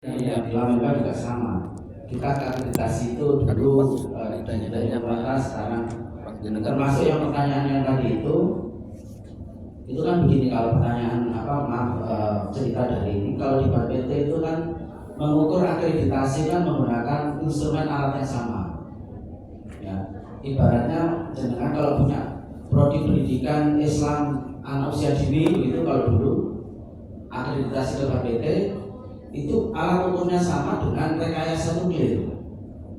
Yang di Lamenba juga sama. Kita akreditasi itu dulu dari pemerintah sekarang. Termasuk yang pertanyaan yang tadi itu kan begini, kalau pertanyaan cerita dari ini, kalau di BPT itu kan mengukur akreditasi kan menggunakan instrumen alat yang sama. Ya, ibaratnya jenengan kalau punya prodi pendidikan Islam anak usia dini begitu, kalau dulu akreditasi ke BPT itu alat ukurnya sama dengan rekayasa nuklir.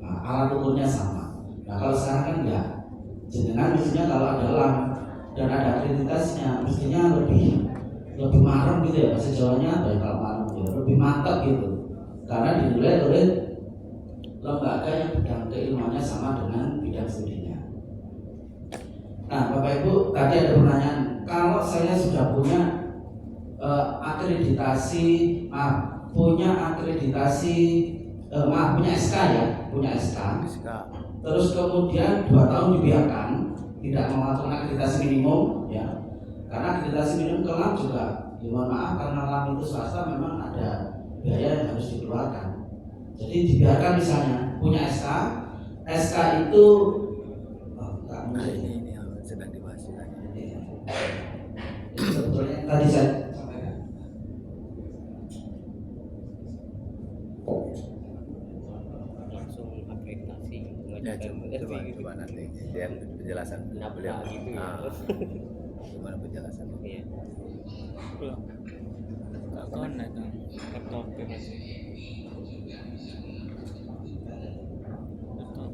Nah, alat ukurnya sama. Nah, kalau sekarang kan enggak. Jenengan mestinya kalau ada LAM dan ada akreditasinya mestinya lebih marem gitu ya, bahasa Jawanya apa ya kalau marem ya, lebih mantap gitu. Karena dinilai oleh lembaga yang bidang keilmuannya sama dengan bidang studinya. Nah, Bapak Ibu, tadi ada pertanyaan, kalau saya sudah punya punya SK ya, punya SK. Terus kemudian 2 tahun dibiarkan, tidak melakukan akreditasi minimum ya. Karena akreditasi minimum ke LAM juga, mohon maaf karena LAM itu swasta memang ada biaya yang harus dikeluarkan. Jadi dibiarkan misalnya punya SK itu ini sedang dibahas sebetulnya tadi saya coba nanti yang penjelasan beliau gitu ya. gimana penjelasan Iya. Tak connect kan laptop masih. Laptop.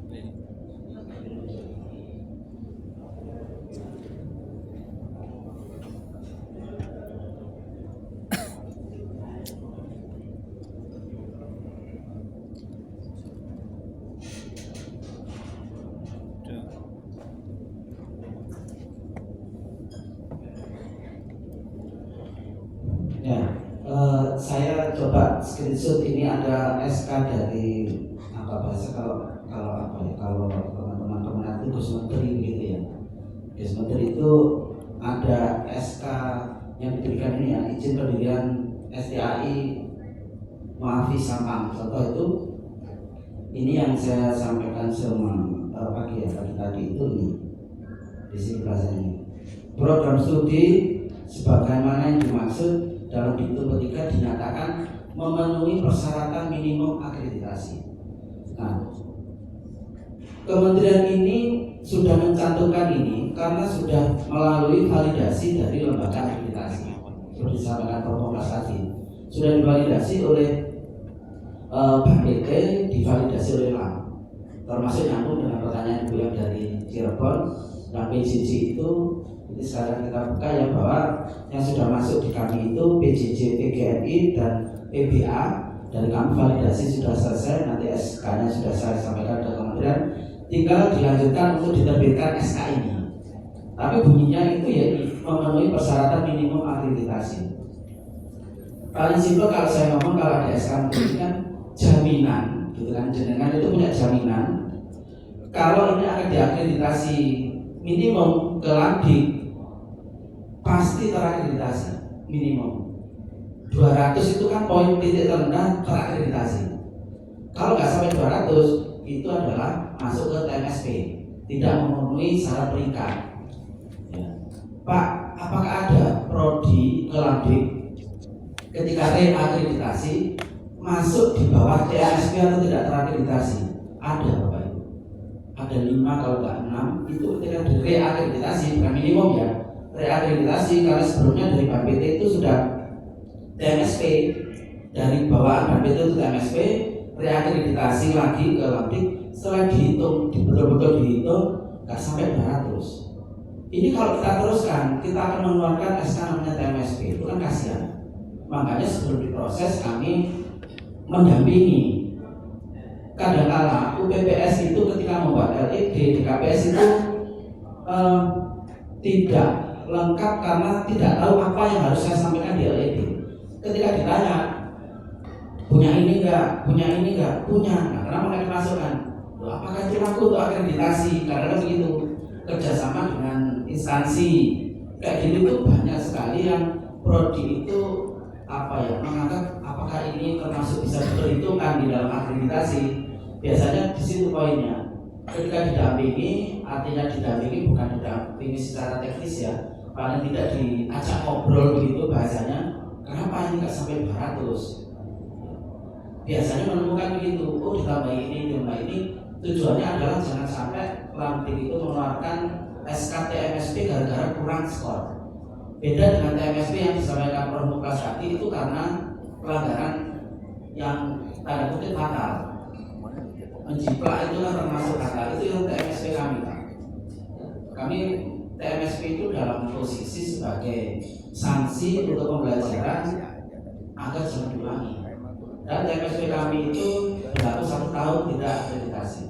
saya coba screenshot ini, ada SK dari kalau teman-teman pemerhati Gus Menteri gitu ya. Gus Menteri itu ada SK yang diberikan ini ya, izin pendirian STAI Maafi Sampang. Contoh itu ini yang saya sampaikan pagi tadi itu nih di sini bahasanya. Program studi sebagaimana yang dimaksud dalam diktum ketiga dinyatakan memenuhi persyaratan minimum akreditasi. Nah, kementerian ini sudah mencantumkan ini karena sudah melalui validasi dari lembaga akreditasi. Seperti disampaikan Prof. Kompas tadi, sudah divalidasi oleh BPT, divalidasi oleh LAM. Termasuk nyambung dengan pertanyaan Ibu yang dari Cirebon, dan PJJ itu sekarang kita buka ya, bahwa yang sudah masuk di kami itu PJJ, PGRI dan PBA, dan kami validasi sudah selesai, nanti SK-nya sudah saya sampaikan ke kementerian, tinggal dilanjutkan untuk diterbitkan SK ini. Tapi bunyinya itu ya memenuhi persyaratan minimum akreditasi. Paling simpel kalau saya ngomong, kalau ada SK ini kan jaminan, gitu kan, jenengan itu punya jaminan kalau ini akan diakreditasi minimum ke Landik, pasti terakreditasi minimum 200 itu kan poin titik terendah terakreditasi. Kalau nggak sampai 200 itu adalah masuk ke TMSP, tidak memenuhi syarat peringkat ya. Pak, apakah ada prodi ke Landik ketika reakreditasi masuk di bawah TMSP atau tidak terakreditasi? Ada Bapak Ibu, ada 5 kalau nggak 6 itu ketika reakreditasi, bukan minimum ya, reakreditasi, karena sebelumnya dari BPT itu sudah TMSP, dari bawaan BPT itu TMSP, reakreditasi lagi ke Landik, setelah dihitung, betul-betul dihitung nggak sampai 200. Ini kalau kita teruskan, kita akan mengeluarkan SK namanya TMSP, itu kan kasihan. Makanya sebelum diproses kami mendampingi. Kadang-kala UPPS itu ketika membuat LED di KPS itu tidak lengkap karena tidak tahu apa yang harus saya sampaikan di LED. Ketika ditanya, punya ini enggak, punya ini enggak, punya. Nah, kenapa nggak dimasukkan? Apakah itu laku untuk akreditasi? Karena begitu, kerjasama dengan instansi kayak gini tuh banyak sekali yang prodi itu menganggap apa apakah ini termasuk bisa diperhitungkan di dalam akreditasi? Biasanya di situ poinnya. Ketika didampingi, artinya didampingi bukan didampingi secara teknis ya, paling tidak diajak ngobrol begitu bahasanya. Kenapa ini nggak sampai 200? Biasanya menemukan begitu. Oh, ditambah ini. Tujuannya adalah jangan sampai Lamtik itu mengeluarkan SK TMSP gara-gara kurang skor. Beda dengan TMSP yang disampaikan Prof. Muklas tadi itu karena pelanggaran yang tanda kutip fatal. Menjiplak itu kan termasuk fatal. Itu yang TMSP kami. Kami TMSP itu dalam posisi sebagai sanksi untuk pembelajaran agar jangan diulangi. Dan TMSP kami itu berlaku 1 tahun tidak akreditasi.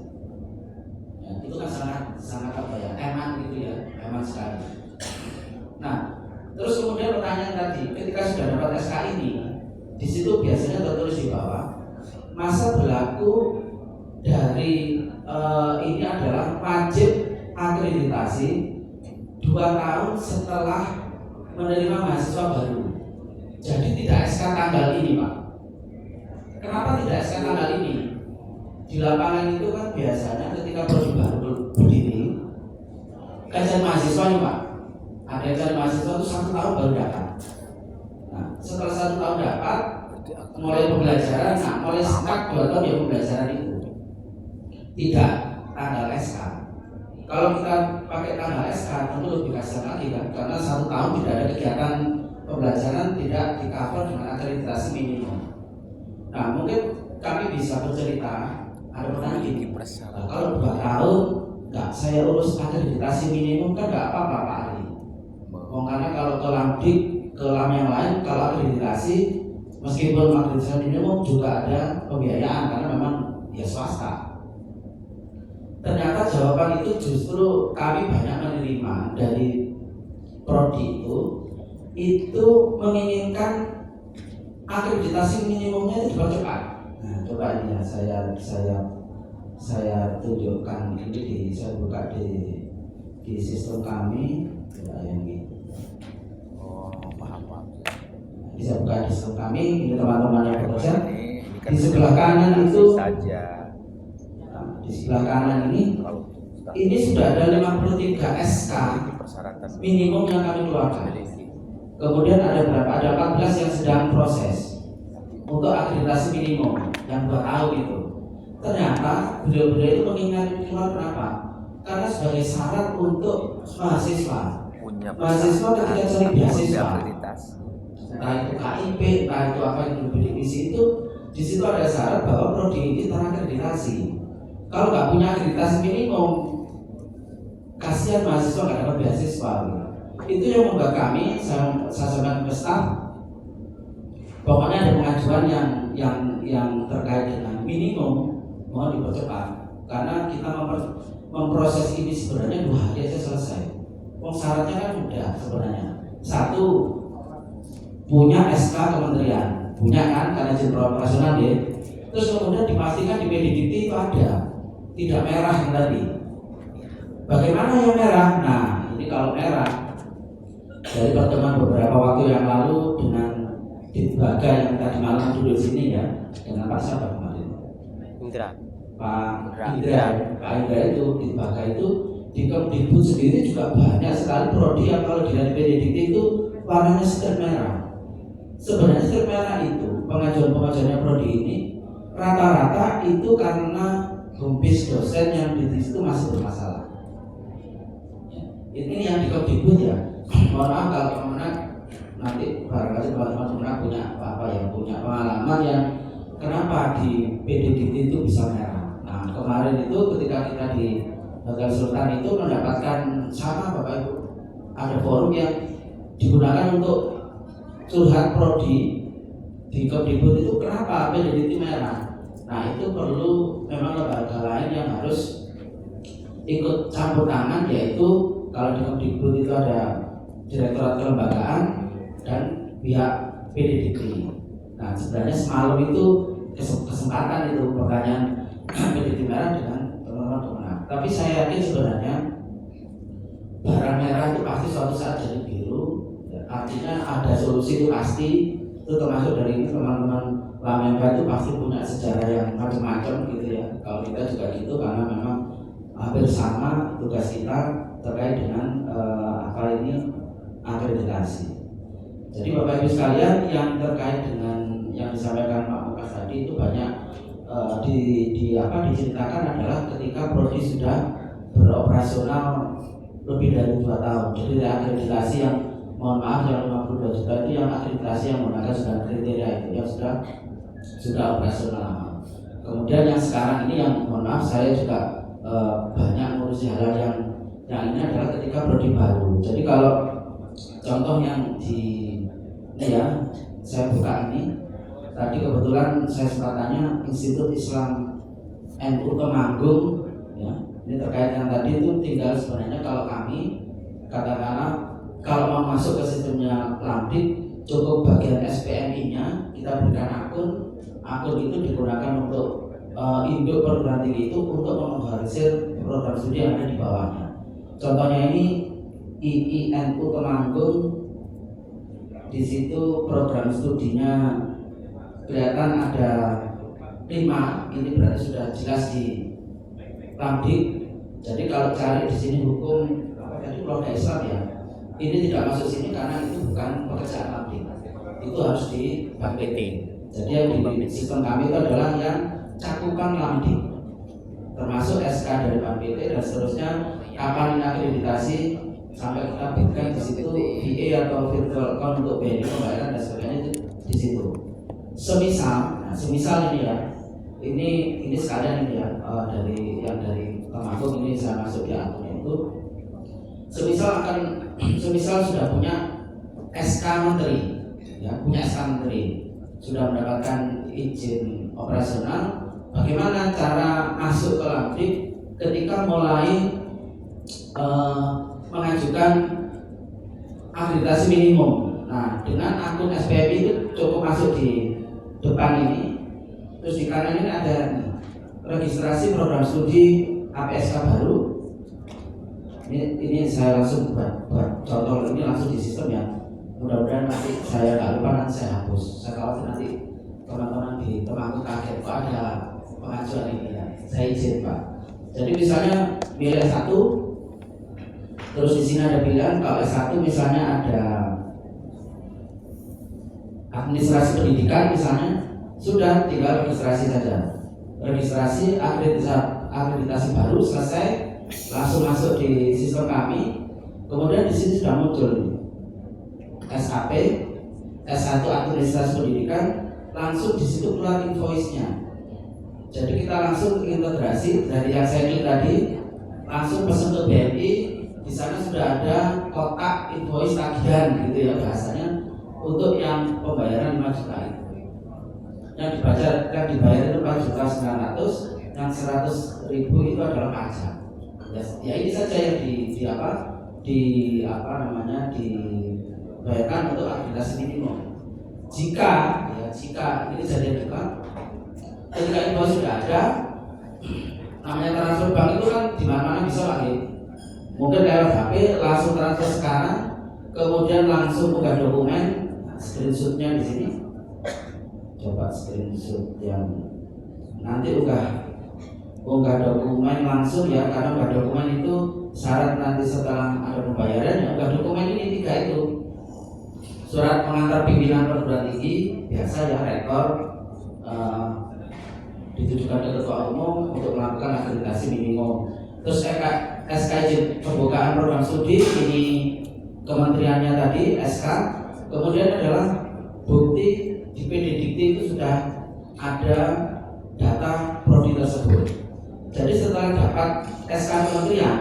Ya, itu kan sangat apa ya, eman gitu ya, eman sekali. Nah, terus kemudian pertanyaan tadi, ketika sudah dapat SK ini, di situ biasanya tertulis di bawah masa berlaku dari ini adalah wajib akreditasi 2 tahun setelah menerima mahasiswa baru. Jadi tidak SK tanggal ini, Pak. Kenapa tidak SK tanggal ini? Di lapangan itu kan biasanya ketika prodi baru berdiri, kajian mahasiswa nih Pak, ada kajian mahasiswa itu 1 tahun baru dapat. Nah, setelah 1 tahun dapat, mulai pembelajaran, mulai stuck 2 tahun ya pembelajaran itu. Tidak tanggal SK. Kalau kita pakai tanggal SK tentu lebih kasihan lagi kan, karena 1 tahun tidak ada kegiatan pembelajaran, tidak di cover dengan akreditasi minimum. Nah, mungkin kami bisa bercerita. Ada pertanyaan gini, nah, kalau 2 tahun nggak saya urus akreditasi minimum kan nggak apa-apa Pak Ali. Karena kalau ke Lamdik, ke LAM yang lain, kalau akreditasi meskipun akreditasi minimum juga ada pembiayaan karena memang ya swasta. Ternyata jawaban itu justru kami banyak menerima dari prodi itu menginginkan akreditasi minimumnya itu dipercepat. Nah, coba ini ya saya tunjukkan ini saya buka di sistem kami ya, yang ini. Oh, paham. Bisa buka di sistem kami, ini teman-teman yang bekerja. Di sebelah kanan itu saja. Nah, di sebelah kanan ini sudah ada 53 SK minimum yang kami keluarkan. Kemudian ada berapa? Ada 14 yang sedang proses untuk akreditasi minimum yang 2 tahun itu. Ternyata beliau-beliau itu mengingat keluar kenapa? Karena sebagai syarat untuk mahasiswa ketika cari beasiswa, entah itu KIP, entah itu apa yang berbidik itu, di situ ada syarat bahwa prodi ini terakreditasi. Kalau nggak punya akreditasi minimum, kasihan mahasiswa nggak dapat beasiswa. Itu yang membuat kami, saya sampaikan ke staf, pokoknya ada pengajuan yang terkait dengan minimum mohon dipercepat karena kita memproses ini sebenarnya 2 hari aja selesai. Syaratnya kan mudah sebenarnya. 1, punya SK kementerian, punya kan karena izin operasional ya. Terus kemudian dipastikan di PDDT itu ada, tidak merah yang tadi. Bagaimana yang merah? Nah, ini kalau merah dari pertemuan beberapa waktu yang lalu dengan Ditbaga yang tadi malam duduk di sini ya, dengan Pak siapa kemarin? Pak Indra itu Ditbaga itu di Kemdikbud sendiri juga banyak sekali prodi yang kalau dilihat PDDT itu warnanya strip merah. Sebenarnya strip merah itu pengajuan-pengajuannya prodi ini rata-rata itu karena home base dosen yang di situ masih bermasalah. Ini yang di Kemdikbud ya. Mohon maaf kalau kemudian nanti barangkali teman-teman punya apa yang punya pengalaman yang kenapa di PDDT itu bisa merah. Nah, kemarin itu ketika kita di Hotel Sultan itu mendapatkan sama Bapak Ibu, ada forum yang digunakan untuk curhat prodi di Kemdikbud itu kenapa PDDT merah. Nah, itu perlu memang lembaga lain yang harus ikut campur tangan, yaitu kalau di Kemdikbud itu ada Direktorat Kelembagaan dan pihak PDDT. Nah, sebenarnya semalam itu kesempatan itu pertanyaan PDDT merah dengan teman-teman. Tapi saya yakin sebenarnya barang merah itu pasti suatu saat jadi biru. Ya, artinya ada solusi itu pasti. Itu termasuk dari ini teman-teman Lamenka itu pasti punya sejarah yang macam-macam gitu ya. Kalau kita juga gitu karena memang hampir sama tugas kita terkait dengan akreditasi. Jadi Bapak Ibu sekalian, yang terkait dengan yang disampaikan Pak Mukas tadi itu banyak diceritakan adalah ketika prodi sudah beroperasional lebih dari 2 tahun. Jadi akreditasi yang mohon maaf yang 52 juta itu yang akreditasi yang menggunakan sudah kriteria itu yang sudah operasional. Kemudian yang sekarang ini yang mohon maaf saya juga banyak ngurusi hal yang ini adalah ketika prodi baru. Jadi kalau contoh yang ini ya saya buka ini tadi kebetulan saya sempat tanya Institut Islam NU Temanggung ya, ini terkait yang tadi itu tinggal sebenarnya kalau kami katakanlah kalau mau masuk ke sistemnya Lamdik cukup bagian SPMI-nya kita berikan akun itu digunakan untuk induk perguruan tinggi itu untuk memobilisir program studi yang ada di bawahnya. Contohnya ini IINU Temanggung, di situ program studinya kelihatan ada 5, ini berarti sudah jelas di Lamdik. Jadi kalau cari di sini hukum keluarga Islam ya, ini tidak masuk sini karena itu bukan pekerjaan Lamdik, itu harus di PT. Jadi yang di sistem kami itu adalah yang cakupan Lamdik, termasuk SK dari PT dan seterusnya, kapan akreditasi sampai kita berikan di situ VA atau virtual account untuk BNI pembayaran dan sebagainya itu di situ. Semisal ini ya, ini sekalian ini ya dari Temanggung ini saya masuk di akunnya itu. Semisal sudah punya SK Menteri, ya punya SK Menteri, sudah mendapatkan izin operasional. Bagaimana cara masuk ke Lamdik ketika mulai mengajukan akreditasi minimum? Nah, dengan akun SPMI itu cukup masuk di depan ini, terus di kanan ini ada registrasi program studi APSK baru. Ini saya langsung buat contoh ini langsung di sistem ya. Mudah-mudahan nanti saya nggak lupa, nanti saya hapus. Saya khawatir nanti teman-teman di Temanggung kaget kok ada pengajuan ini ya. Saya izin Pak. Jadi misalnya milih S1, terus di sini ada pilihan. Kalau S1 misalnya ada administrasi pendidikan misalnya, sudah tinggal registrasi saja. Registrasi akreditasi baru selesai, langsung masuk di sistem kami. Kemudian di sini sudah muncul SAP, S1 administrasi pendidikan, langsung di situ keluar invoice-nya. Jadi kita langsung integrasi dari yang saya klik tadi, langsung pesan ke BNI. Di sana sudah ada kotak invoice tagihan gitu ya bahasanya, untuk yang pembayaran 5 juta itu. Yang dibayar itu 4.900.000, yang 100.000 itu adalah pajak. Ya ini saja yang dibayarkan untuk akreditasi minimum. Jika ini jadi juga ketika invoice sudah ada, namanya transfer bank itu kan di mana-mana bisa lagi. Mungkin lewat HP langsung transfer sekarang, kemudian langsung buka dokumen, screenshotnya di sini. Coba screenshot yang nanti unggah dokumen langsung ya, karena unggah dokumen itu syarat nanti setelah ada pembayaran ya. Unggah dokumen ini 3 itu: surat pengantar pimpinan perguruan tinggi biasa ya, rektor, ditujukan ke ketua umum untuk melakukan akreditasi minimum. Terus SKJ pembukaan program studi, ini kementeriannya tadi SK. Kemudian adalah bukti di PD Dikti itu sudah ada data prodi tersebut. Jadi setelah dapat SK kementerian,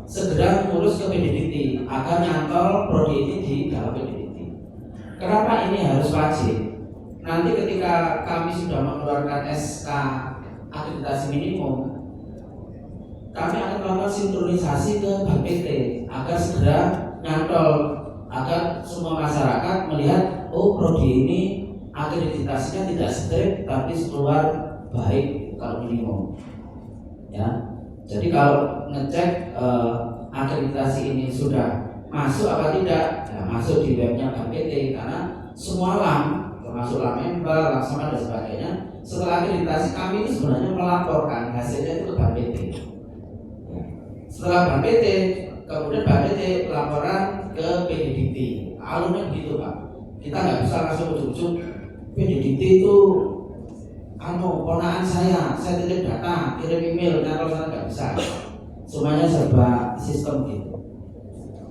segera ngurus ke PD Dikti agar nyantol prodi ini di dalam PD Dikti. Kenapa ini harus wajib? Nanti ketika kami sudah mengeluarkan SK akreditasi minimum, kami akan melakukan sinkronisasi ke Bank PT agar segera nyantol, agar semua masyarakat melihat, oh prodi ini akreditasinya tidak strict tapi keluar baik kalau minimum. Ya, jadi kalau ngecek akreditasi ini sudah masuk apa tidak, ya, masuk di webnya Bank PT, karena semua termasuk Lamembal, Laksana dan sebagainya. Setelah akreditasi kami ini sebenarnya melaporkan hasilnya itu ke Bank PT. Setelah Bank PT, kemudian Bank PT laporan ke PDDT. Alurnya begitu Pak. Kita nggak bisa langsung ujuk-ujuk PDDT itu ponakan saya titip data, kirim email, kalau saya nggak bisa. Semuanya serba sistem gitu.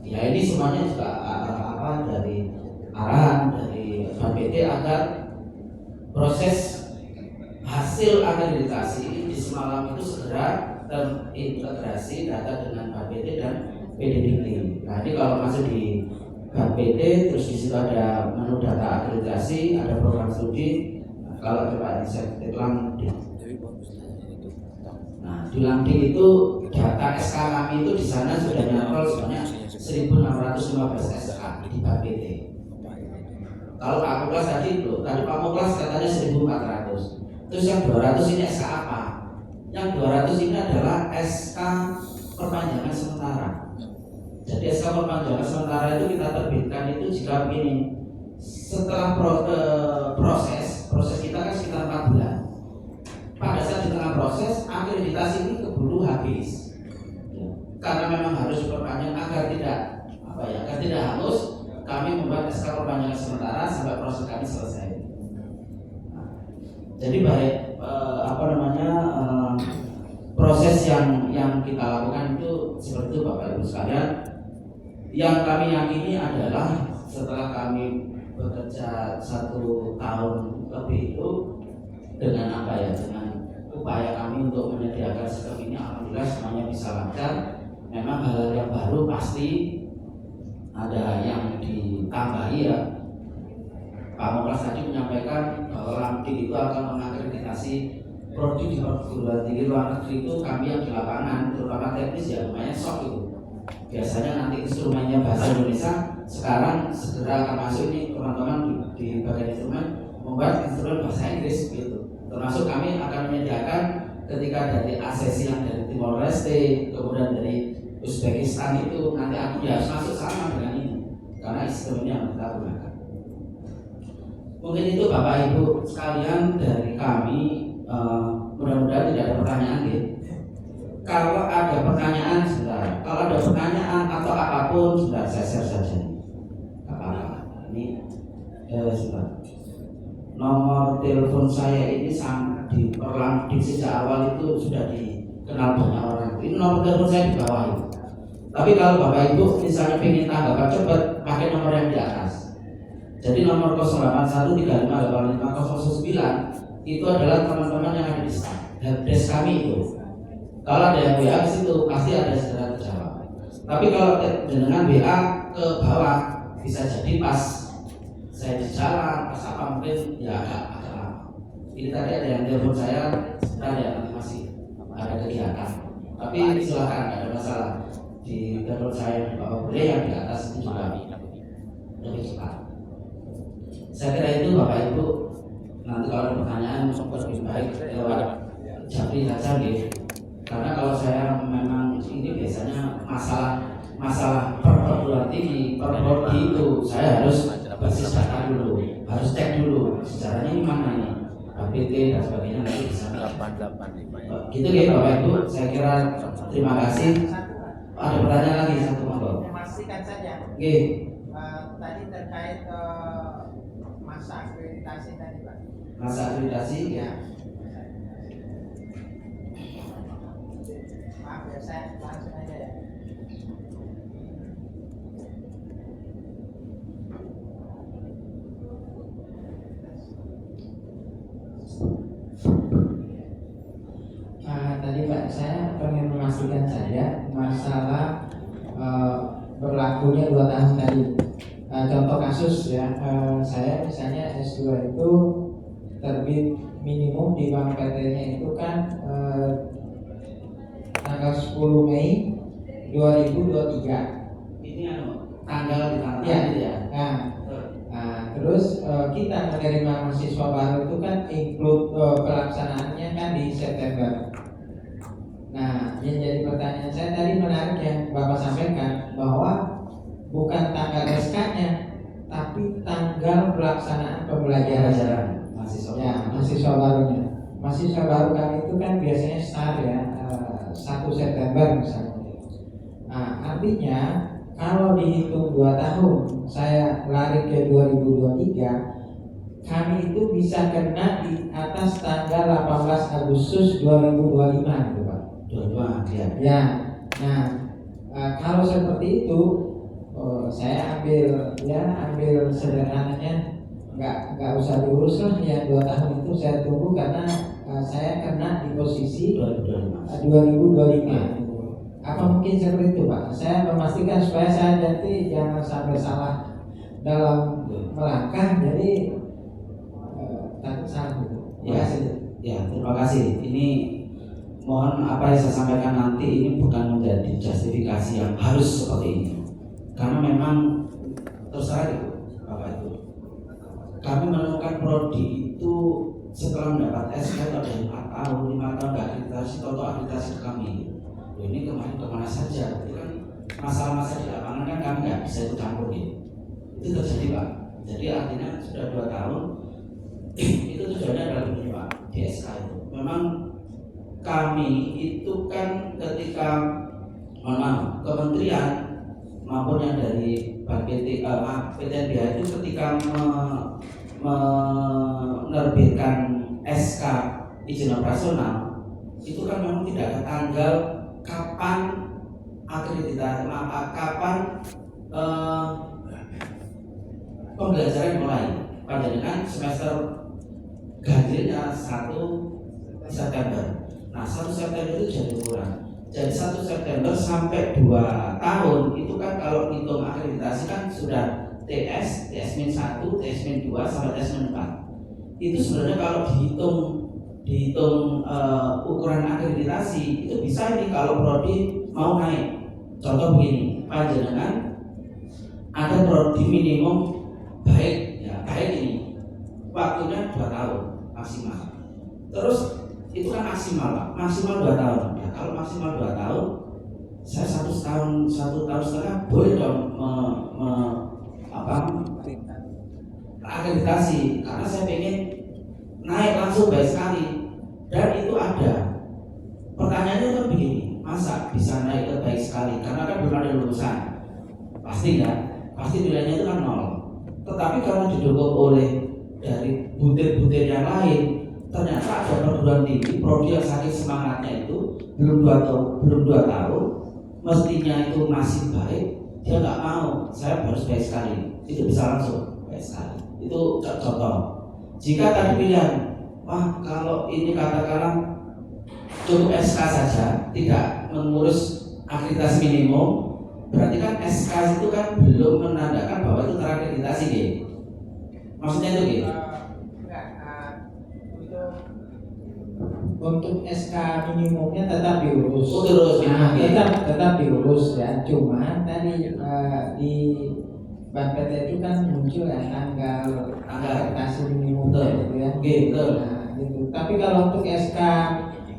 Ya ini semuanya juga dari arahan dari Bank PT agar proses hasil akreditasi di semalam itu segera terintegrasi data dengan Bank PT dan PDDT. Nah ini kalau masuk di Bank PT terus di situ ada menu data akreditasi, ada program studi. Kalau coba saya ketik Lamdi. Nah di Lamdi itu data SK kami itu di sana sudah nyantol sebanyak 1.615 SK di Bank PT. Kalau Pak Muklas tadi Pak Muklas katanya 1.400. Terus yang 200 ini SK apa? Yang 200 ini adalah SK perpanjangan sementara. Jadi SK perpanjangan sementara itu kita terbitkan itu jika begini, setelah proses kita kan sekitar 4 bulan. Pada saat di tengah proses akreditasi ini keburu habis. Karena memang harus diperpanjang agar tidak hangus, kami membuat SK perpanjangan sementara sampai proses kami selesai. Jadi baik proses yang kita lakukan itu seperti itu Bapak Ibu sekalian. Yang kami yakini adalah setelah kami bekerja 1 tahun lebih itu dengan dengan upaya kami untuk menyediakan sistem ini, alhamdulillah semuanya bisa lancar. Memang hal yang baru pasti ada yang ditambahi ya. Pak Moklas tadi menyampaikan bahwa Lamdi itu akan mengakreditasi prodi di perguruan tinggi luar negeri. Itu kami yang di lapangan terutama teknis ya lumayan shock itu. Biasanya nanti instrumennya bahasa Indonesia, sekarang segera akan masuk ini teman-teman di bagian instrumen membuat instrumen bahasa Inggris gitu. Termasuk kami akan menyediakan ketika dari ASESI yang dari Timor Leste, kemudian dari Uzbekistan itu nanti aku harus masuk sama dengan ini karena sistem ini yang kita gunakan. Mungkin itu Bapak Ibu sekalian dari kami, mudah-mudahan tidak ada pertanyaan gitu. Kalau ada pertanyaan sebentar, kalau ada pertanyaan atau apapun sudah saya share saja. Ini sebentar. Nomor telepon saya ini di sejak awal itu sudah dikenal banyak orang. Ini nomor telepon saya di bawah itu. Tapi kalau Bapak Ibu misalnya ingin tanggapan cepat, pakai nomor yang di atas. Jadi nomor 0813585009 itu adalah teman-teman yang ada di helpdesk kami itu. Kalau ada yang WA ke situ pasti ada segera terjawab. Tapi kalau dengan WA ke bawah bisa jadi pas saya di jalan, pas apa mungkin ya agak lama. Ini tadi ada yang telepon saya, sebentar ya nanti masih ada kegiatan. Tapi silakan, tidak ada masalah. Di telepon saya di bawah boleh, yang di atas itu juga lebih cepat. Saya kira itu Bapak Ibu. Nanti kalau ada pertanyaan lebih baik lewat Japri saja gitu. Karena kalau saya memang ini biasanya masalah perguruan tinggi, prodi itu saya harus basis data dulu, harus cek dulu sejarahnya ini mana ini, APT dan sebagainya nanti bisa. 885. Gitu ya Bapak Ibu, saya kira terima kasih. Ada pertanyaan lagi satu monggo. Memastikan saja. Oke. Tadi terkait masa akreditasi tadi Pak. Masa akreditasi ya. Maaf ya, saya langsung aja ya. Tadi Pak, saya pengen memastikan saja masalah berlakunya 2 tahun tadi. Contoh kasus ya, saya misalnya S2 itu terbit minimum di Bank PT-nya itu kan tanggal 10 Mei 2023. Ini tanggal di tanggal ya. Terus kita menerima mahasiswa baru itu kan include pelaksanaannya kan di September. Nah, yang jadi pertanyaan saya tadi menarik yang Bapak sampaikan bahwa bukan tanggal SK-nya, tapi tanggal pelaksanaan pembelajaran. Pelajaran mahasiswa. Ya, mahasiswa barunya. Mahasiswa baru kami itu kan biasanya start ya 1 September misalnya. Nah, artinya kalau dihitung 2 tahun, saya lari ke 2023, kami itu bisa kena di atas tanggal 18 Agustus 2025 gitu Pak. 25 ya. Ya, nah kalau seperti itu saya ambil sederhananya nggak usah diurus lah ya 2 tahun itu saya tunggu karena saya kena di posisi 2025. Apa mungkin seperti itu Pak? Saya memastikan supaya saya nanti jangan sampai salah dalam melangkah, jadi takut salah gitu. Ya, terima kasih. Ini mohon apa yang saya sampaikan nanti ini bukan menjadi justifikasi yang harus seperti ini. Karena memang terserah itu, Bapak Ibu. Kami menemukan prodi itu setelah mendapat SK ada 4 tahun, 5 tahun akreditasi, total akreditasi kami. Ini kemana saja? Itu kan masalah-masalah di lapangan kan kami nggak bisa ikut campur gitu. Itu terjadi Pak. Jadi artinya sudah 2 tahun itu tujuannya adalah begini Pak, di SK itu. Memang kami itu kan ketika kementerian maupun yang dari PTNBH itu ketika menerbitkan SK izin operasional itu kan memang tidak ada tanggal kapan akreditasi, kapan pembelajaran mulai. Panjenengan semester ganjilnya 1 September. Nah 1 September itu jadi kurang. Jadi 1 September sampai 2 tahun itu kan kalau hitung akreditasi kan sudah TS, TS-1, TS-2 sampai TS-4. Itu sebenarnya kalau dihitung ukuran akreditasi itu bisa ini kalau prodi mau naik. Contoh begini, panjenengan ada prodi minimum baik ini waktunya 2 tahun maksimal. Terus itu kan maksimal Pak, maksimal 2 tahun. Ya, kalau maksimal 2 tahun, saya 1 tahun setengah boleh dong akreditasi karena saya pengen naik langsung baik sekali. Dan itu ada pertanyaannya kan begini, masa bisa naik ke baik sekali karena kan belum ada lulusan, pasti kan, pasti nilainya itu kan 0. Tetapi kalau didukung oleh dari butir-butir yang lain, ternyata ada perguruan tinggi prodi yang saking semangatnya itu belum 2 tahun mestinya itu masih baik, dia nggak mau, saya harus baik sekali, itu bisa langsung baik sekali. Itu contoh. Jika tadi pilihan, wah kalau ini katakanlah cukup SK saja, tidak mengurus akreditasi minimum, berarti kan SK itu kan belum menandakan bahwa itu terakreditasi gitu. Maksudnya itu gitu? Untuk SK minimumnya tetap diurus. Nah, tetap diurus ya. Cuma tadi di BANPT itu kan muncul ya tanggal akreditasi minimumnya gitu ya. Gitu. Nah, gitu. Tapi kalau untuk SK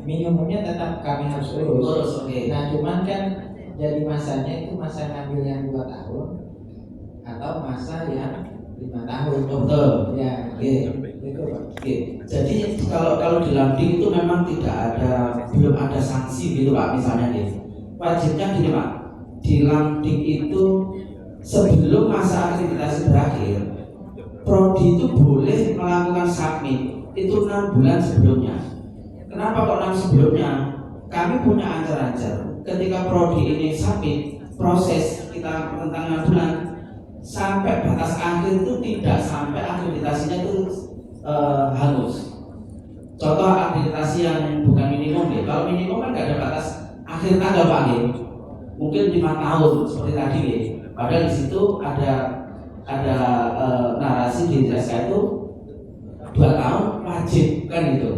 minimumnya tetap kami harus urus. Nah, cuman kan jadi masanya itu masa ngambil yang 2 tahun atau masa yang 5 tahun. Betul. Ya, gitu Pak. Jadi kalau di Lambding itu memang belum ada sanksi gitu Pak, misalnya gitu. Wajibnya gini Pak, di Lambding itu sebelum masa akreditasi berakhir, prodi itu boleh melakukan submit itu 6 bulan sebelumnya. Kenapa kok 6 sebelumnya? Kami punya ancar-ancar ketika prodi ini submit, proses kita tentang 6 bulan sampai batas akhir itu tidak sampai akreditasinya itu hangus. Contoh akreditasi yang bukan minimum ya. Kalau minimum kan nggak ada batas akhir tanggal Pak ya. Mungkin 5 tahun seperti tadi ya. Padahal di situ ada narasi di SK itu 2 tahun wajib kan gitu.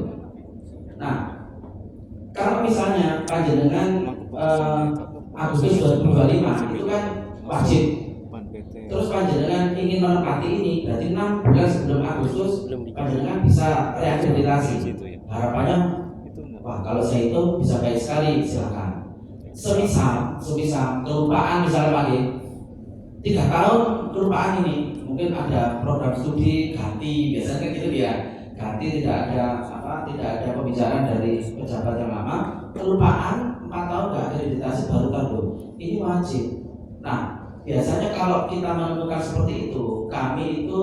Nah, kalau misalnya panjenengan Agustus 2025 itu kan wajib. Terus panjenengan ingin menempati ini, berarti 6 bulan sebelum Agustus panjenengan bisa reakreditasi. Harapannya, wah kalau saya itu bisa baik sekali, silakan. Semisal kelupaan misalnya Pak 3 tahun kelupaan ini, mungkin ada program studi ganti, biasanya kan gitu ya, ganti tidak ada pembicaraan dari pejabat yang lama, kelupaan 4 tahun nggak akreditasi baru tahu ini wajib. Nah biasanya kalau kita menemukan seperti itu, kami itu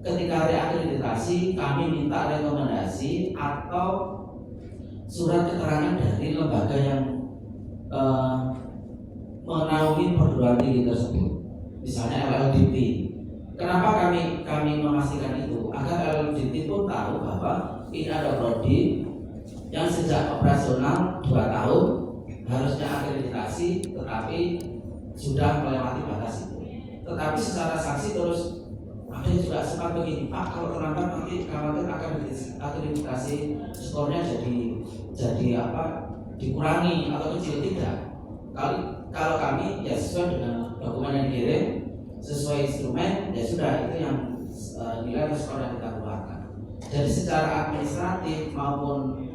ketika reakreditasi kami minta rekomendasi atau surat keterangan dari lembaga yang menaungi perguruan tinggi tersebut, misalnya LLDT. Kenapa kami memastikan itu? Agar LLDT pun tahu bahwa ini ada prodi yang sejak operasional 2 tahun harusnya akreditasi, tetapi sudah melewati batas itu. Tetapi secara saksi terus ada yang juga sempat begini, Pak, kalau terlambat nanti khawatir akreditasi skornya jadi dikurangi atau kecil. Tidak. Kalau kami ya sesuai dengan dokumen yang dikirim, sesuai instrumen, ya sudah itu yang nilai skor yang kita keluarkan. Jadi secara administratif maupun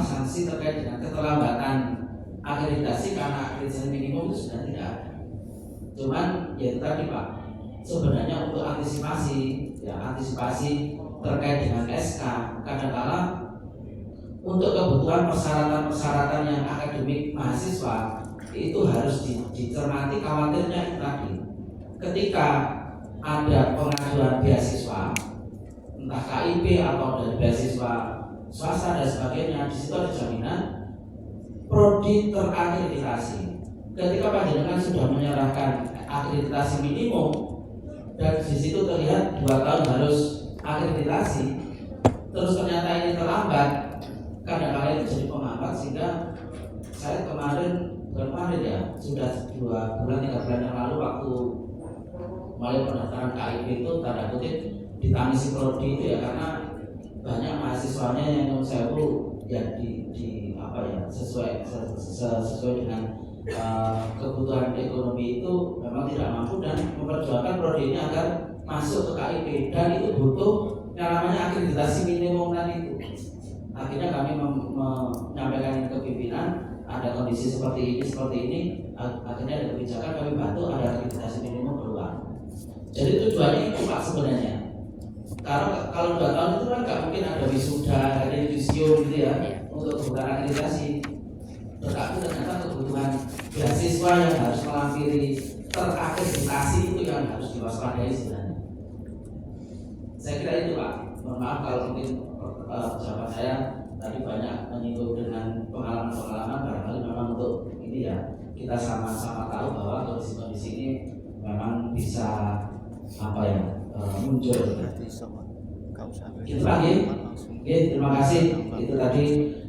sanksi terkait dengan keterlambatan akreditasi karena akreditasi minimum itu sudah tidak ada. Cuman ya itu tadi Pak, sebenarnya untuk antisipasi terkait dengan SK, kadang-kadang untuk kebutuhan persyaratan yang akademik mahasiswa itu harus dicermati, khawatirnya itu tadi. Ketika ada pengajuan beasiswa, entah KIP atau dari beasiswa swasta dan sebagainya, di situ ada jaminan prodi terakreditasi. Ketika panjenengan sudah menyerahkan akreditasi minimum dan di situ terlihat 2 tahun harus akreditasi, terus ternyata ini terlambat, kadang-kadang itu jadi penghambat, sehingga saya kemarin ya sudah 2 bulan 3 bulan yang lalu waktu mulai pendaftaran KIP itu tanda kutip ditangisi prodi itu ya, karena banyak mahasiswanya yang menurut saya ya sesuai dengan kebutuhan ekonomi itu memang tidak mampu dan memperjuangkan prodi ini agar masuk ke KIP, dan itu butuh yang namanya akreditasi minimum tadi itu. Akhirnya kami menyampaikan ke pimpinan ada kondisi seperti ini, akhirnya ada kebijakan kami bantu ada akreditasi minimum keluar. Jadi tujuannya itu Pak sebenarnya. Kalau 2 tahun itu kan nggak mungkin ada wisuda, ada yudisium gitu ya untuk kebutuhan akreditasi. Tetapi ternyata kebutuhan beasiswa yang harus melampiri terakreditasi itu yang harus diwaspadai sebenarnya. Saya kira itu Pak. Mohon maaf kalau mungkin jawaban saya tadi banyak menyinggung dengan pengalaman-pengalaman, barangkali memang untuk ini ya kita sama-sama tahu bahwa kondisi-kondisi ini memang bisa muncul. Itu lagi. Oke, terima kasih. Itu tadi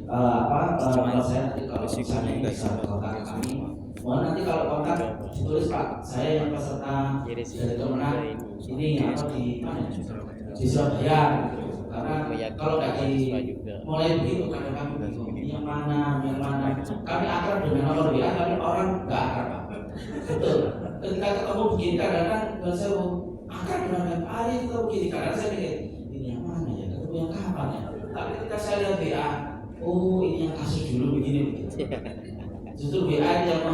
kalau saya nanti kalau misalnya bisa kontak kami, mohon nanti kalau kontak ditulis Pak, saya yang peserta dari Kemenang ini di mana? Di Surabaya. Karena kalau nggak mulai begitu kadang-kadang ini yang mana. Kami akrab dengan nomor WA, tapi orang nggak akrab Pak. Betul. Ketika ketemu begini kadang-kadang saya akrab dengan hari itu begini, kadang saya mikir ini yang mana ya, ketemu yang kapan ya. Tapi ketika saya lihat WA, oh ini yang kasus dulu begini. Justru WA yang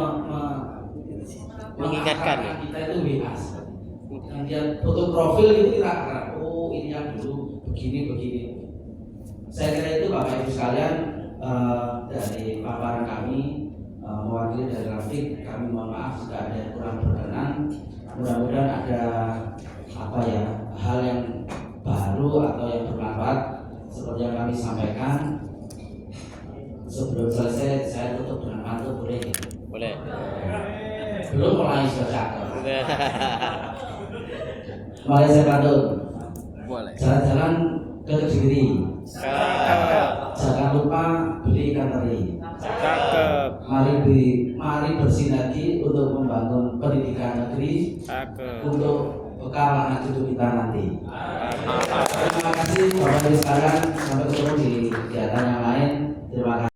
mengingatkan kita itu WA. Kemudian foto profil itu kita akrab. Oh ini yang dulu begini. Saya kira itu Bapak Ibu sekalian, dari paparan kami mewakili dari Rafiq, kami mohon maaf jika ada yang kurang berkenan. Mudah-mudahan ada hal yang baru atau yang bermanfaat seperti yang kami sampaikan. Sebelum selesai saya tutup dengan pantun, boleh? Boleh. Belum mulai sudah. Mulai saya pantun. Boleh. Jalan-jalan ke Kediri. Jangan lupa beli ikan teri. Cakep. Mari bersinergi untuk membangun pendidikan negeri, untuk bekal anak cucu kita nanti. Terima kasih Bapak Ibu sekalian, sampai ketemu di kegiatan yang lain. Terima kasih.